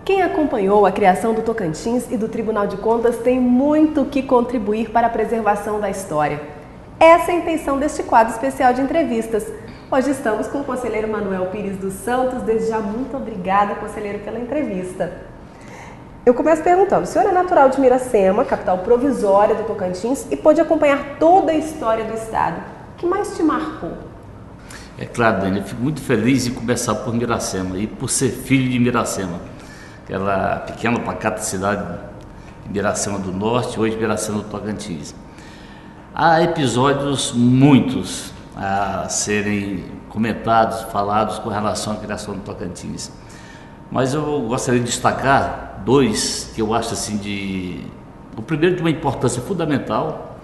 Quem acompanhou a criação do Tocantins e do Tribunal de Contas tem muito que contribuir para a preservação da história. Essa é a intenção deste quadro especial de entrevistas. Hoje estamos com o conselheiro Manuel Pires dos Santos. Desde já, muito obrigada, conselheiro, pela entrevista. Eu começo perguntando, o senhor é natural de Miracema, capital provisória do Tocantins, e pôde acompanhar toda a história do estado. O que mais te marcou? É claro, Dani, eu fico muito feliz em começar por Miracema e por ser filho de Miracema, aquela pequena pacata cidade de Miracema do Norte, hoje Miracema do Tocantins. Há episódios muitos a serem comentados, falados com relação à criação do Tocantins, mas eu gostaria de destacar dois que eu acho assim o primeiro de uma importância fundamental,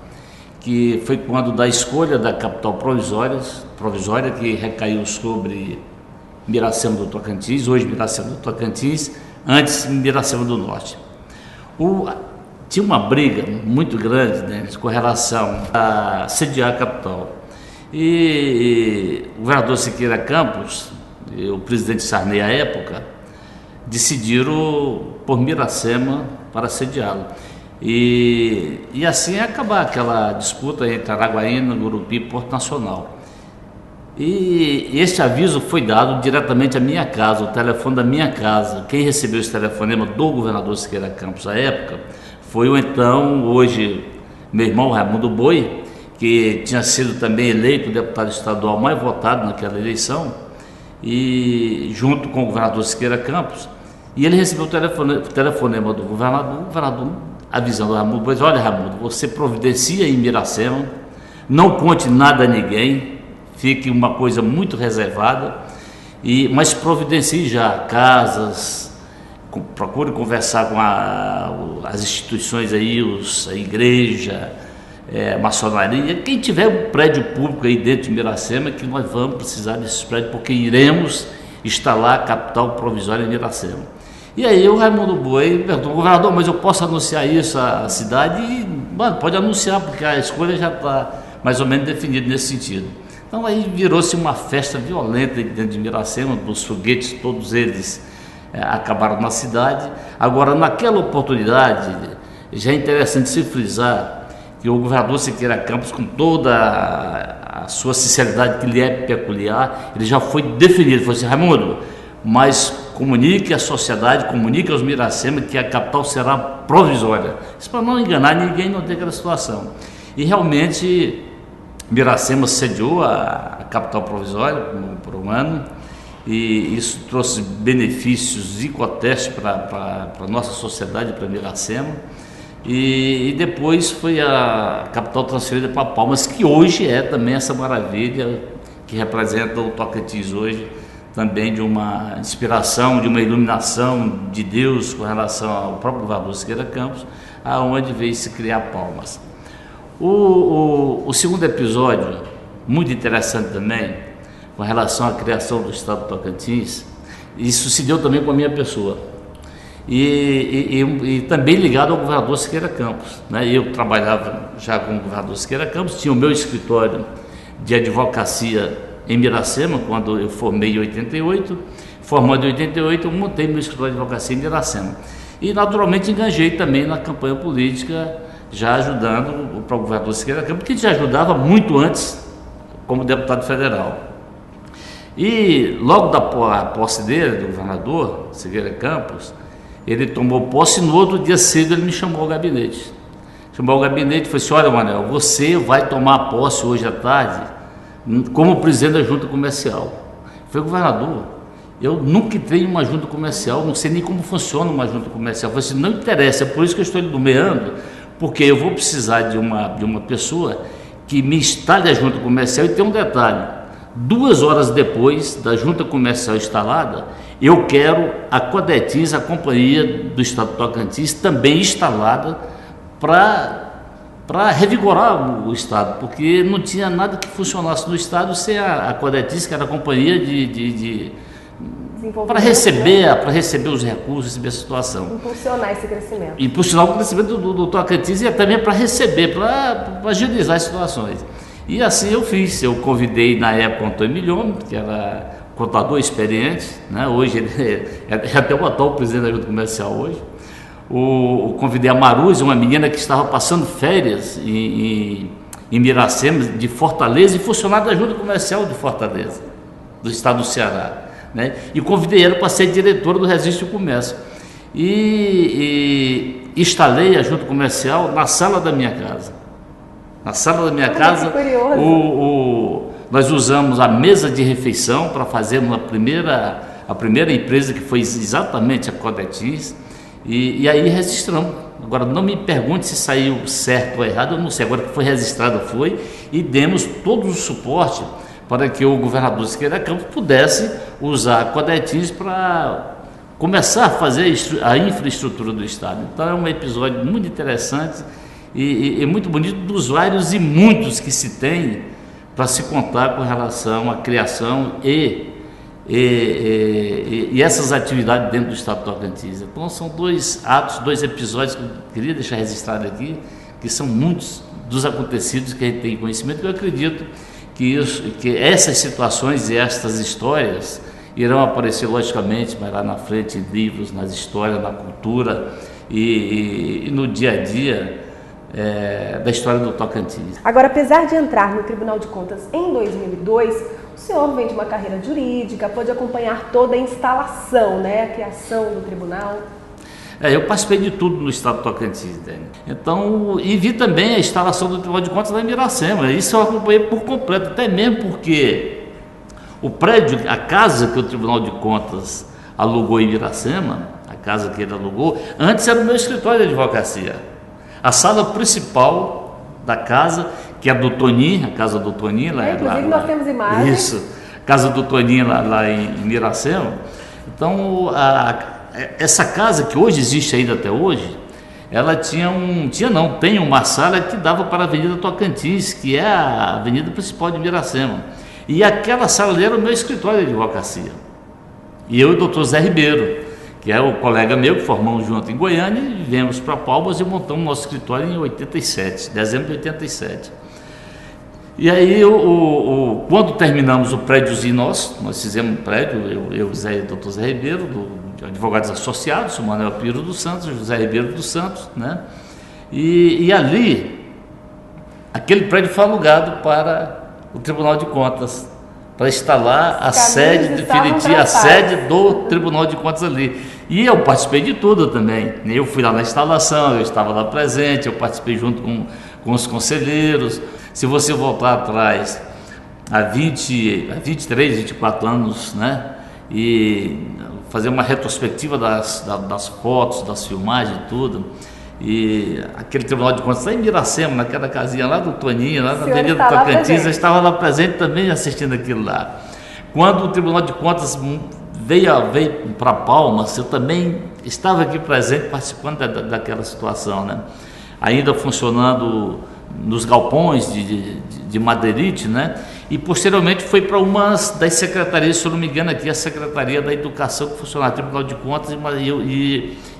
que foi quando da escolha da capital provisória que recaiu sobre Miracema do Tocantins, hoje Miracema do Tocantins, antes Miracema do Norte. Tinha uma briga muito grande, né, com relação a sediar a capital. E o governador Siqueira Campos e o presidente Sarney à época decidiram por Miracema para sediá-lo. E assim acabar aquela disputa entre Araguaína, Gurupi e Porto Nacional. E este aviso foi dado diretamente à minha casa, o telefone da minha casa. Quem recebeu esse telefonema do governador Siqueira Campos à época foi o então, hoje, meu irmão Raimundo Boi, que tinha sido também eleito deputado estadual mais votado naquela eleição, e junto com o governador Siqueira Campos, e ele recebeu o telefonema do governador, o governador avisando o Raimundo Boi: olha, Raimundo, você providencia em Miracema, não conte nada a ninguém, fique uma coisa muito reservada, mas providencie já casas, procure conversar com as instituições aí, a igreja, maçonaria, quem tiver um prédio público aí dentro de Miracema, que nós vamos precisar desses prédios, porque iremos instalar a capital provisória em Miracema. E aí o Raimundo Boi perguntou: governador, mas eu posso anunciar isso à cidade? E, mano, pode anunciar, porque a escolha já está mais ou menos definida nesse sentido. Então aí virou-se uma festa violenta dentro de Miracema, os foguetes, todos eles acabaram na cidade. Agora, naquela oportunidade, já é interessante se frisar que o governador Siqueira Campos, com toda a sua sinceridade que lhe é peculiar, ele já foi definido. Ele falou assim: Raimundo, mas comunique à sociedade, comunique aos Miracema que a capital será provisória. Isso para não enganar ninguém, não ter aquela situação. E realmente Miracema sediou a capital provisória por um ano, e isso trouxe benefícios icotestes para a nossa sociedade, para Miracema. E depois foi a capital transferida para Palmas, que hoje é também essa maravilha que representa o Tocantins hoje, também de uma inspiração, de uma iluminação de Deus com relação ao próprio governador Siqueira Campos, aonde veio se criar Palmas. O segundo episódio, muito interessante também, com relação à criação do estado do Tocantins, isso se deu também com a minha pessoa. E também ligado ao governador Siqueira Campos, né? Eu trabalhava já com o governador Siqueira Campos, tinha o meu escritório de advocacia em Miracema, quando eu formei em 88, formando em 88, eu montei meu escritório de advocacia em Miracema. E naturalmente engajei também na campanha política, já ajudando o próprio governador Siqueira Campos, que já ajudava muito antes como deputado federal. E logo da posse dele, do governador Siqueira Campos, ele tomou posse, e no outro dia cedo ele me chamou ao gabinete. Chamou ao gabinete e falou assim: olha, Manuel, você vai tomar posse hoje à tarde como presidente da junta comercial. Eu falei: governador, eu nunca entrei em uma junta comercial, não sei nem como funciona uma junta comercial. Eu falei assim: não interessa, é por isso que eu estou nomeando, porque eu vou precisar de uma pessoa que me instale a junta comercial. E tem um detalhe: 2 horas depois da junta comercial instalada, eu quero a Codetins, a Companhia do Estado do Tocantins, também instalada para revigorar o Estado, porque não tinha nada que funcionasse no Estado sem a Codetins, que era a companhia para receber os recursos, receber a situação. Impulsionar esse crescimento. Impulsionar o crescimento do Tocantins, e também para receber, para agilizar as situações. E assim eu fiz. Eu convidei na época o Antônio Milhomem, que era contador experiente, né? Hoje ele é até o atual presidente da Junta Comercial hoje. Convidei a Maruza, uma menina que estava passando férias em Miracema, de Fortaleza, e funcionária da Junta Comercial de Fortaleza, do estado do Ceará, né? E convidei ela para ser diretora do Registro de Comércio. E instalei a Junta Comercial na sala da minha casa. Na sala da minha casa, nós usamos a mesa de refeição para fazer a primeira empresa, que foi exatamente a Codetins, e aí registramos. Agora, não me pergunte se saiu certo ou errado, eu não sei. Agora que foi registrado, foi, e demos todo o suporte para que o governador Siqueira Campos pudesse usar a Codetins para começar a fazer a infraestrutura do estado. Então é um episódio muito interessante e muito bonito, dos vários e muitos que se tem para se contar com relação à criação e essas atividades dentro do estado do Tocantins. Então são dois episódios que eu queria deixar registrado aqui, que são muitos dos acontecidos que a gente tem conhecimento, que eu acredito que essas situações e estas histórias irão aparecer logicamente mais lá na frente, em livros, nas histórias, na cultura e no dia a dia da história do Tocantins. Agora, apesar de entrar no Tribunal de Contas em 2002, o senhor vem de uma carreira jurídica, pôde acompanhar toda a instalação, né, a criação do tribunal. Eu participei de tudo no estado do Tocantins, Dani. Então, e vi também a instalação do Tribunal de Contas lá em Miracema. Isso eu acompanhei por completo, até mesmo porque o prédio, a casa que o Tribunal de Contas alugou em Miracema, a casa que ele alugou, antes era o meu escritório de advocacia. A sala principal da casa, que é a do Toninho, a casa do Toninho. Inclusive nós temos imagens. Isso, casa do Toninho lá em Miracema. Então, essa casa, que hoje existe ainda até hoje, ela tem uma sala que dava para a Avenida Tocantins, que é a avenida principal de Miracema. E aquela sala ali era o meu escritório de advocacia. E eu e o doutor Zé Ribeiro, que é o colega meu, que formamos junto em Goiânia, e viemos para Palmas e montamos nosso escritório em 87, dezembro de 87. E aí, quando terminamos o prédiozinho nós fizemos um prédio, eu Zé e o doutor Zé Ribeiro, de advogados associados, o Manuel Piro dos Santos, o José Ribeiro dos Santos, né? E ali, aquele prédio foi alugado para o Tribunal de Contas, para instalar a sede definitiva, a sede do Tribunal de Contas ali. E eu participei de tudo também. Eu fui lá na instalação, eu estava lá presente, eu participei junto com os conselheiros. Se você voltar atrás, há 23, 24 anos, né? E fazer uma retrospectiva das fotos, das filmagens e tudo. E aquele Tribunal de Contas lá em Miracema, naquela casinha lá do Toninho, lá na Avenida Tocantins, eu estava lá presente também assistindo aquilo lá. Quando o Tribunal de Contas veio para Palmas, eu também estava aqui presente participando daquela situação, né? Ainda funcionando nos galpões de madeirite, né? E posteriormente foi para uma das secretarias, se eu não me engano aqui, a Secretaria da Educação, que funcionava Tribunal de Contas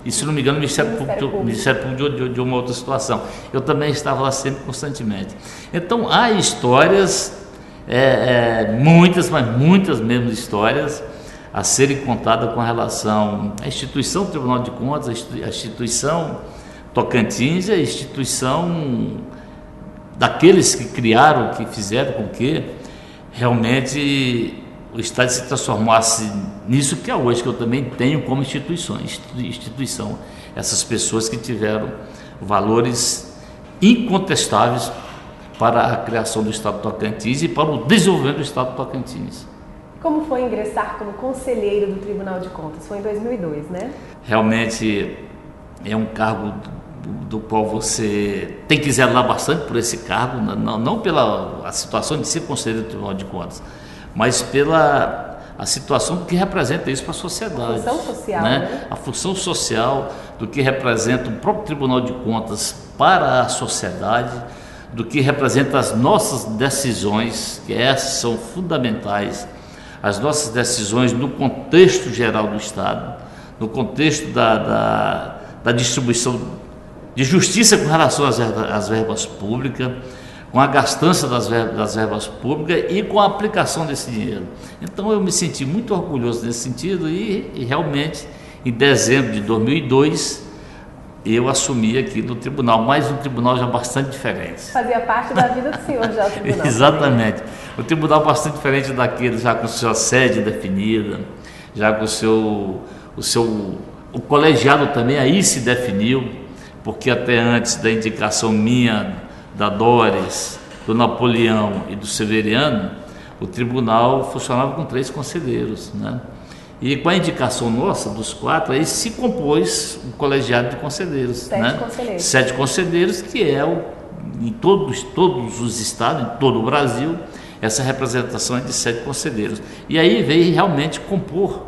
e se não me engano, o Ministério Público de uma outra situação. Eu também estava lá sempre constantemente. Então, há histórias, muitas, mas muitas mesmo histórias, a serem contadas com relação à instituição do Tribunal de Contas, a instituição Tocantins, a instituição daqueles que criaram, que fizeram com que realmente o Estado se transformasse nisso que é hoje, que eu também tenho como instituição. Essas pessoas que tiveram valores incontestáveis para a criação do Estado do Tocantins e para o desenvolvimento do Estado do Tocantins. Como foi ingressar como conselheiro do Tribunal de Contas? Foi em 2002, né? Realmente é um cargo do qual você tem que zelar bastante por esse cargo, não pela situação de ser conselheiro do Tribunal de Contas, mas pela a situação do que representa isso para a sociedade. A função social, né? A função social do que representa o próprio Tribunal de Contas para a sociedade, do que representa as nossas decisões, que essas são fundamentais, as nossas decisões no contexto geral do Estado, no contexto da distribuição de justiça com relação às verbas públicas, com a gastança das verbas públicas e com a aplicação desse dinheiro. Então eu me senti muito orgulhoso nesse sentido e realmente em dezembro de 2002 eu assumi aqui no tribunal, mas um tribunal já bastante diferente. Fazia parte da vida do senhor já o tribunal. Exatamente. O tribunal bastante diferente daquele, já com sua sede definida, já com o colegiado também aí se definiu, porque até antes da indicação minha, da Doris, do Napoleão e do Severiano, o tribunal funcionava com 3 conselheiros, né? E com a indicação nossa, dos 4, aí se compôs um colegiado de conselheiros. 7 né? conselheiros. 7 conselheiros, que é em todos os estados, em todo o Brasil, essa representação é de 7 conselheiros. E aí veio realmente compor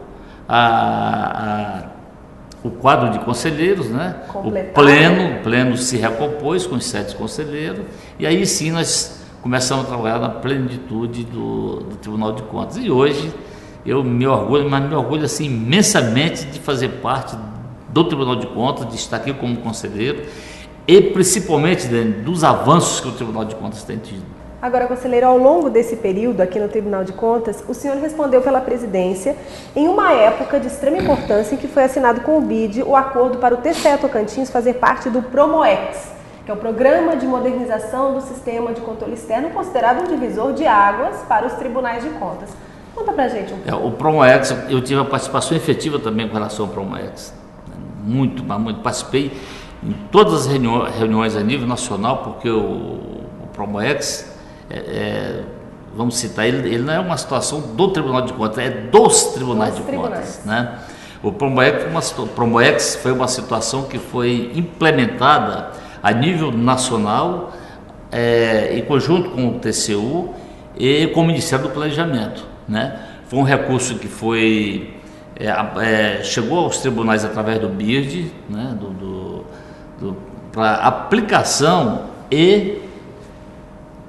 o quadro de conselheiros, né? O pleno se recompôs com os 7 conselheiros, e aí sim nós começamos a trabalhar na plenitude do Tribunal de Contas. E hoje eu me orgulho, mas me orgulho assim, imensamente de fazer parte do Tribunal de Contas, de estar aqui como conselheiro e principalmente dos avanços que o Tribunal de Contas tem tido. Agora, conselheiro, ao longo desse período aqui no Tribunal de Contas, o senhor respondeu pela presidência em uma época de extrema importância em que foi assinado com o BID o acordo para o TCE Tocantins fazer parte do PROMOEX, que é o Programa de Modernização do Sistema de Controle Externo, considerado um divisor de águas para os tribunais de contas. Conta pra gente um pouco. O PROMOEX, eu tive a participação efetiva também com relação ao PROMOEX. Muito. Participei em todas as reuniões a nível nacional, porque o PROMOEX, vamos citar, ele não é uma situação do Tribunal de Contas, é dos Tribunais de Contas. Né? O PROMOEX foi uma situação que foi implementada a nível nacional, em conjunto com o TCU e com o Ministério do Planejamento. Né? Foi um recurso que chegou aos tribunais através do BIRD, né? Para aplicação e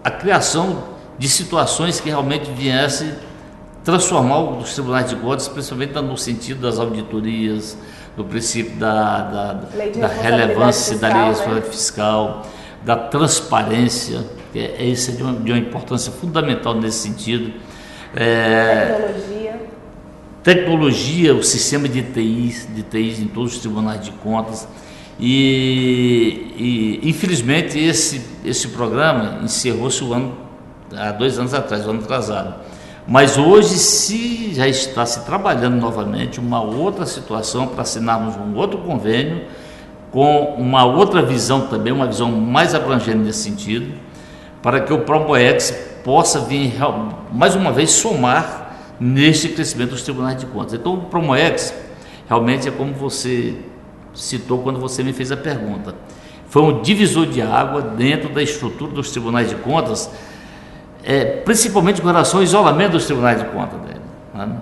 a criação de situações que realmente viessem transformar os tribunais de contas, principalmente no sentido das auditorias, do princípio da relevância da lei de responsabilidade fiscal, da transparência, que isso é de uma importância fundamental nesse sentido. Tecnologia, o sistema de TIs em todos os tribunais de contas. E infelizmente esse programa encerrou-se há 2 anos atrás, o ano atrasado. Mas hoje já está se trabalhando novamente uma outra situação para assinarmos um outro convênio com uma outra visão também, uma visão mais abrangente nesse sentido, para que o PROMOEX possa vir mais uma vez somar neste crescimento dos tribunais de contas. Então o PROMOEX realmente é como você citou quando você me fez a pergunta. Foi um divisor de água dentro da estrutura dos tribunais de contas, principalmente com relação ao isolamento dos tribunais de contas dele. Né?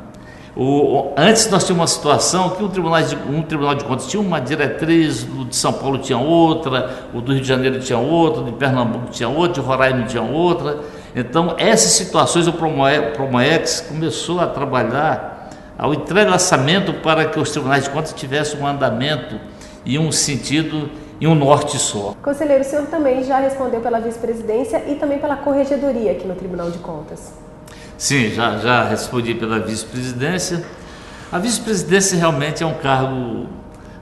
Antes nós tínhamos uma situação que um tribunal de contas tinha uma diretriz, o de São Paulo tinha outra, o do Rio de Janeiro tinha outra, o de Pernambuco tinha outra, o de Roraima tinha outra. Então essas situações o PROMOEX começou a trabalhar ao entrelaçamento para que os tribunais de contas tivessem um andamento e um sentido e um norte só. Conselheiro, o senhor também já respondeu pela vice-presidência e também pela corregedoria aqui no Tribunal de Contas. Sim, já respondi pela vice-presidência. A vice-presidência realmente é um cargo,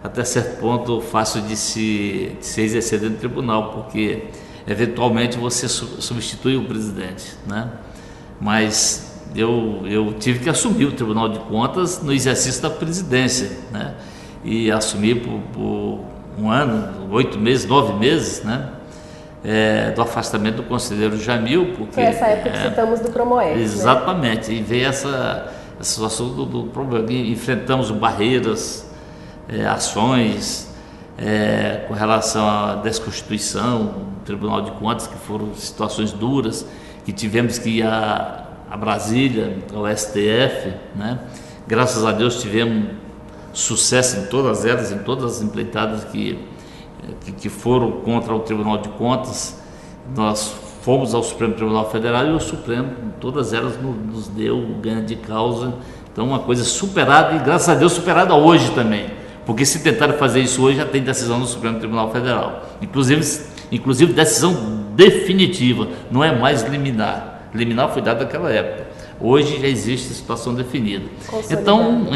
até certo ponto, fácil de se exercer dentro do tribunal, porque eventualmente você substitui o presidente, né? Mas eu tive que assumir o Tribunal de Contas no exercício da presidência, né? E assumi por 1 ano, 8 meses, 9 memeses, né? Do afastamento do conselheiro Jamil, porque foi essa época que citamos do PROMOEX. Exatamente, né? E veio essa situação do problema, enfrentamos barreiras, ações com relação à desconstituição do Tribunal de Contas, que foram situações duras, que tivemos que ir a Brasília, ao STF, né? Graças a Deus tivemos sucesso em todas elas, em todas as empreitadas que foram contra o Tribunal de Contas. Nós fomos ao Supremo Tribunal Federal e o Supremo, todas elas nos deu ganho de causa. Então uma coisa superada e graças a Deus superada hoje também, porque se tentarem fazer isso hoje já tem decisão do Supremo Tribunal Federal. Inclusive inclusive decisão definitiva, não é mais liminar. Liminar foi dado naquela época. Hoje já existe a situação definida. Então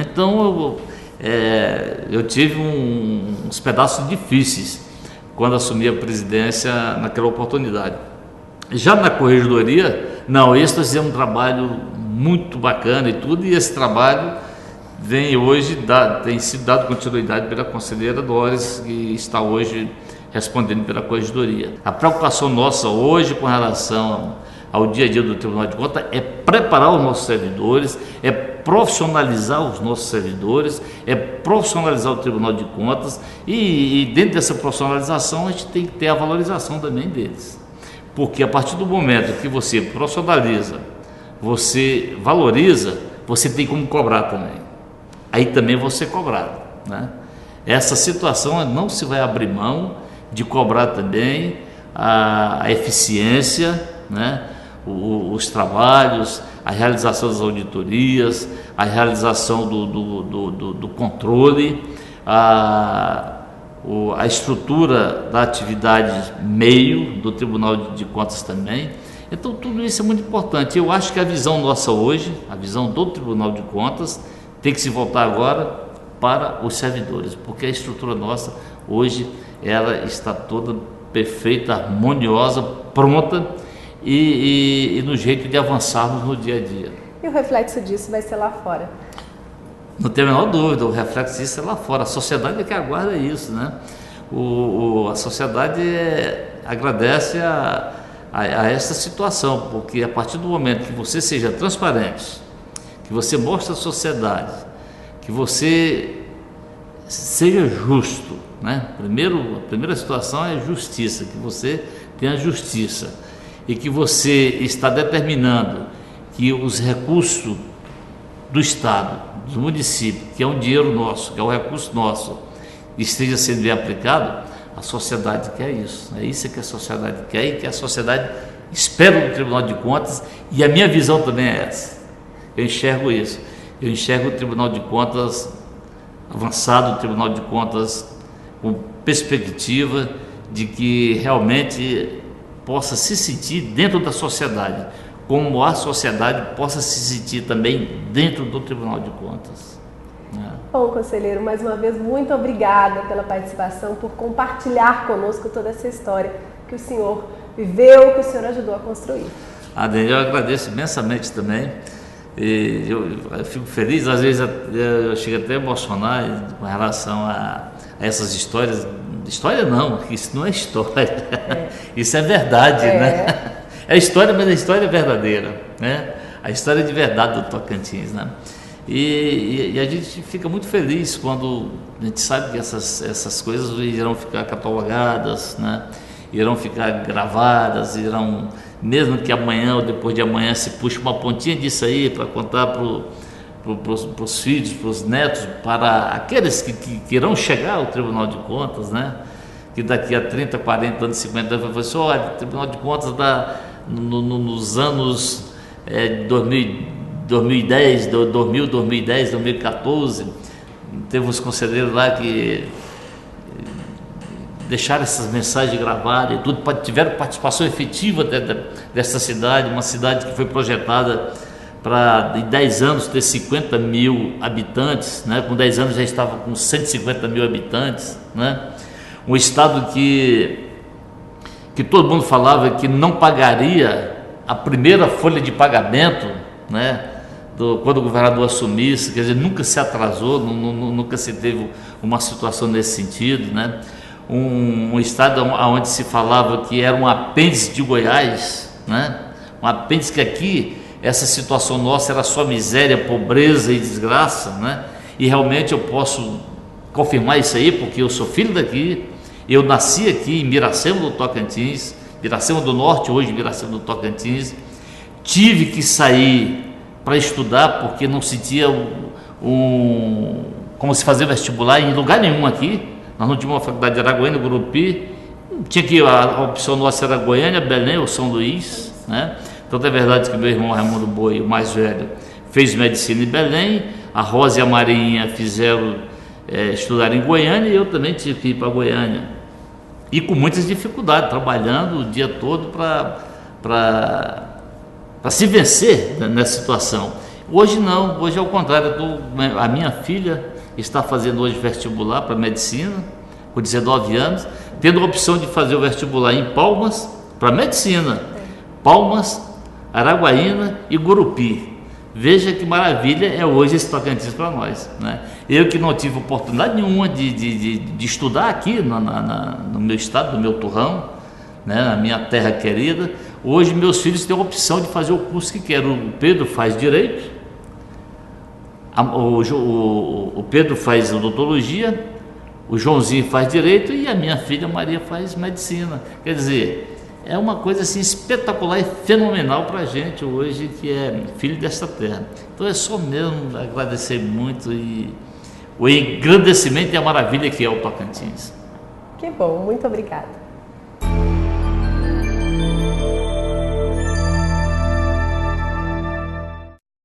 eu tive uns pedaços difíceis quando assumi a presidência naquela oportunidade. Já na corregedoria, não, esse nós fizemos um trabalho muito bacana e tudo, e esse trabalho vem hoje, tem sido dado continuidade pela conselheira Doris, que está hoje respondendo pela corregedoria. A preocupação nossa hoje com relação ao dia a dia do Tribunal de Contas é preparar os nossos servidores, é profissionalizar os nossos servidores, é profissionalizar o Tribunal de Contas e dentro dessa profissionalização a gente tem que ter a valorização também deles. Porque a partir do momento que você profissionaliza, você valoriza, você tem como cobrar também. Aí também vou ser cobrado, né? Essa situação não se vai abrir mão de cobrar também a eficiência, né? Os trabalhos, a realização das auditorias, a realização do controle, a estrutura da atividade meio do Tribunal de Contas também. Então tudo isso é muito importante. Eu acho que a visão nossa hoje, a visão do Tribunal de Contas, tem que se voltar agora para os servidores, porque a estrutura nossa hoje ela está toda perfeita, harmoniosa, pronta e no jeito de avançarmos no dia a dia. E o reflexo disso vai ser lá fora? Não tem a menor dúvida, o reflexo disso é lá fora. A sociedade é que aguarda isso, né? A sociedade agradece a essa situação, porque a partir do momento que você seja transparente, que você mostre à sociedade, que você seja justo, né? A primeira situação é justiça, que você tenha justiça e que você está determinando que os recursos do Estado, do município, que é um dinheiro nosso, que é um recurso nosso, esteja sendo bem aplicado, a sociedade quer isso. É isso que a sociedade quer e que a sociedade espera do Tribunal de Contas, e a minha visão também é essa. Eu enxergo isso. Eu enxergo o Tribunal de Contas avançado, o Tribunal de Contas com perspectiva de que realmente possa se sentir dentro da sociedade, como a sociedade possa se sentir também dentro do Tribunal de Contas. Bom, conselheiro, mais uma vez, muito obrigada pela participação, por compartilhar conosco toda essa história que o senhor viveu, que o senhor ajudou a construir. Adene, eu agradeço imensamente também. Eu fico feliz, às vezes eu chego até a emocionar com relação a essas histórias. História não, isso não é história, isso é verdade, né? É história, mas a história é verdadeira, né? A história de verdade do Tocantins, né? E a gente fica muito feliz quando a gente sabe que essas coisas irão ficar catalogadas, né? Irão ficar gravadas, mesmo que amanhã ou depois de amanhã se puxe uma pontinha disso aí para contar para os filhos, para os netos, para aqueles que irão chegar ao Tribunal de Contas, né? Que daqui a 30, 40 anos, 50 anos vai falar assim, olha, o Tribunal de Contas nos anos 2010, 2014, teve uns conselheiros lá que deixaram essas mensagens gravadas e tudo, tiveram participação efetiva dessa cidade, uma cidade que foi projetada para em 10 anos ter 50 mil habitantes, né? Com 10 anos já estava com 150 mil habitantes, né? Um estado que todo mundo falava que não pagaria a primeira folha de pagamento, né? Quando o governador assumisse, quer dizer, nunca se atrasou, nunca se teve uma situação nesse sentido, né? Um estado onde se falava que era um apêndice de Goiás, né? Um apêndice que aqui, essa situação nossa era só miséria, pobreza e desgraça, né? E realmente eu posso confirmar isso aí, porque eu sou filho daqui, eu nasci aqui em Miracema do Tocantins, Miracema do Norte, hoje Miracema do Tocantins, tive que sair para estudar, porque não sentia como se fazer vestibular em lugar nenhum aqui. Nós não tínhamos uma faculdade de Araguaína, Gurupi, tinha que a opção nossa era Goiânia, Belém ou São Luís, né? Então é verdade que meu irmão Raimundo Boi, o mais velho, fez medicina em Belém, a Rosa e a Marinha fizeram estudar em Goiânia, e eu também tive que ir para Goiânia. e com muitas dificuldades, trabalhando o dia todo para se vencer nessa situação. Hoje não, hoje é o contrário. A minha filha está fazendo hoje vestibular para medicina, com 19 anos, tendo a opção de fazer o vestibular em Palmas para medicina, Palmas, Araguaína e Gurupi. Veja que maravilha é hoje esse Tocantins para nós, né? Eu que não tive oportunidade nenhuma de estudar aqui no meu estado, no meu torrão, né, na minha terra querida, hoje meus filhos têm a opção de fazer o curso que querem. O Pedro faz Direito, o Pedro faz Odontologia, o Joãozinho faz Direito e a minha filha Maria faz Medicina. Quer dizer, é uma coisa assim espetacular e fenomenal para a gente hoje, que é filho desta terra. Então é só mesmo agradecer muito e o engrandecimento e a maravilha que é o Tocantins. Que bom, muito obrigada.